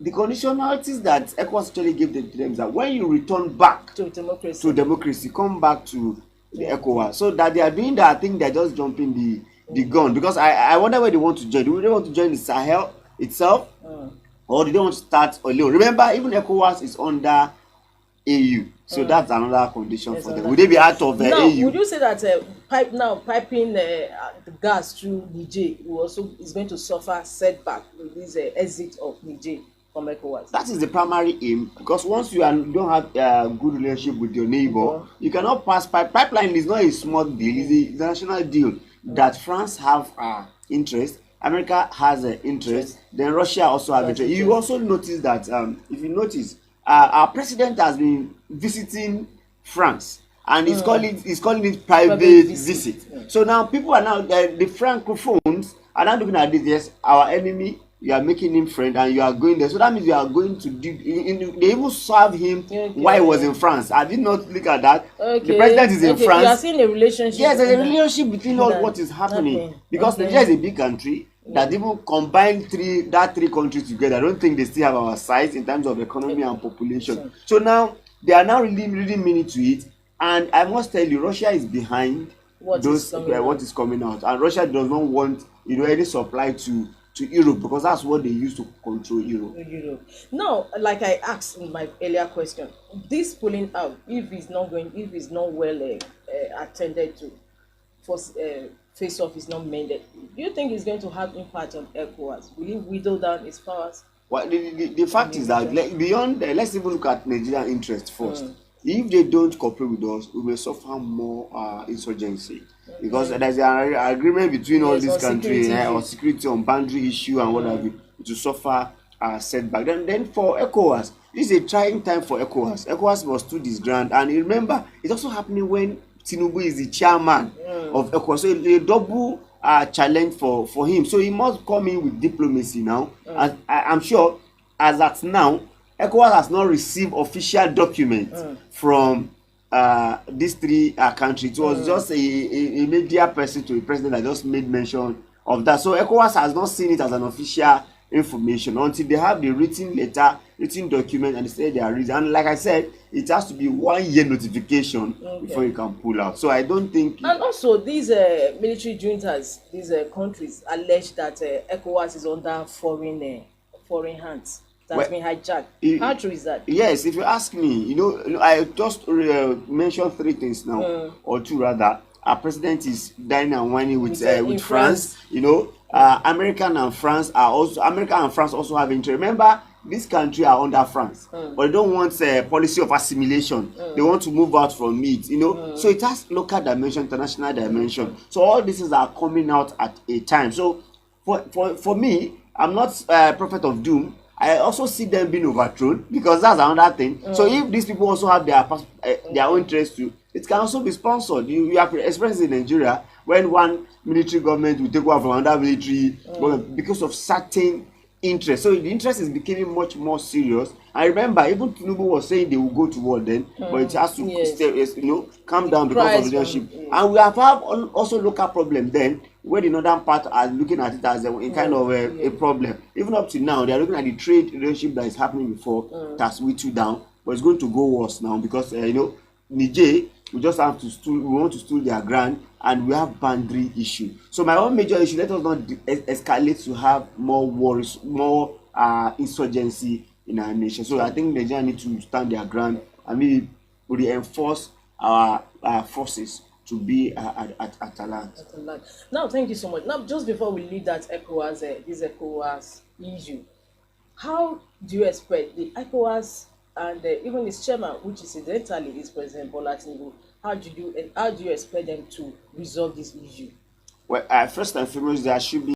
the conditionalities that ECOWAS actually gave them to them is that when you return back to democracy, come back to the ECOWAS. So that they are doing that, I think they're just jumping the gun. Because I wonder where they want to join. Do they want to join the Sahel itself? Or do they want to start alone? Remember, even ECOWAS is under AU. So that's another condition for them. Would they be out of now, AU? Would you say that piping the gas through Niger is going to suffer setback with this exit of Niger from ECOWAS? That is the primary aim, because once you don't have a good relationship with your neighbor, you cannot pass pipeline. Is not a small deal; it's a national deal that France have interest, America has an interest, then Russia also have interest. You also notice that if you notice, our president has been visiting France, and he's calling it private visit. So now people are now the francophones are now looking at this. Yes, our enemy. You are making him friend, and you are going there. So that means you are going to do. They even serve him while he was in France. I did not look at that. The president is in France. You are seeing a relationship. Yes, there's a relationship between all what is happening. Because Nigeria is a big country that even combine three countries together. I don't think they still have our size in terms of economy and population. So now they are now really meaning to it. And I must tell you, Russia is behind what is coming out, and Russia does not want any supply to Europe, because that's what they use to control Europe. Now, like I asked in my earlier question, this pulling out, if it's not well attended to, face off is not mended, do you think it's going to have impact on ECOWAS? Will it whittle down its powers? Well, the fact is that beyond, let's even look at Nigerian interest first. If they don't cooperate with us, we will suffer more insurgency. Because there's an agreement between all these countries on security, on boundary issue and what have you, to suffer setback. Then for ECOWAS, this is a trying time for ECOWAS. ECOWAS must do this grand. And remember, it's also happening when Tinubu is the chairman of ECOWAS. So it's a double challenge for him. So he must come in with diplomacy now. As I'm sure, as at now, ECOWAS has not received official documents from these three countries. It was just a media person to the president that just made mention of that. So ECOWAS has not seen it as an official information until they have the written document, and they say they are reading. And like I said, it has to be 1 year notification before you can pull out. So I don't think. And also, these military juntas, these countries allege that ECOWAS is under foreign hands. That's been hijacked. How true is that? Yes, if you ask me, I just mentioned 3 things now, or 2 rather. Our president is dining and whining with France. America and France also have interest. Remember, this country are under France, but they don't want a policy of assimilation. They want to move out from it. So it has local dimension, international dimension. So all these are coming out at a time. So for me, I'm not a prophet of doom. I also see them being overthrown, because that's another thing. So if these people also have their own interest too, it can also be sponsored. You have experience in Nigeria when one military government will take over from another military because of certain interest. So the interest is becoming much more serious. I remember even Tinubu was saying they will go to war then, but it has to calm down because of leadership. And we have also local problem then, where the northern part are looking at it as a kind of a problem. Even up to now, they are looking at the trade relationship that is happening before that's whittled down, but it's going to go worse now, because Niger, we just have to we want to steal their ground, and we have boundary issue. So my own major issue, let us not escalate to have more wars, more insurgency in our nation. So I think Nigeria need to stand their ground, and maybe reinforce our forces to be at alert. Now, thank you so much. Now, just before we leave that ECOWAS issue, how do you expect the ECOWAS and even its chairman, which incidentally is President Bola Tinubu, how do you expect them to resolve this issue? Well, first and foremost, there should be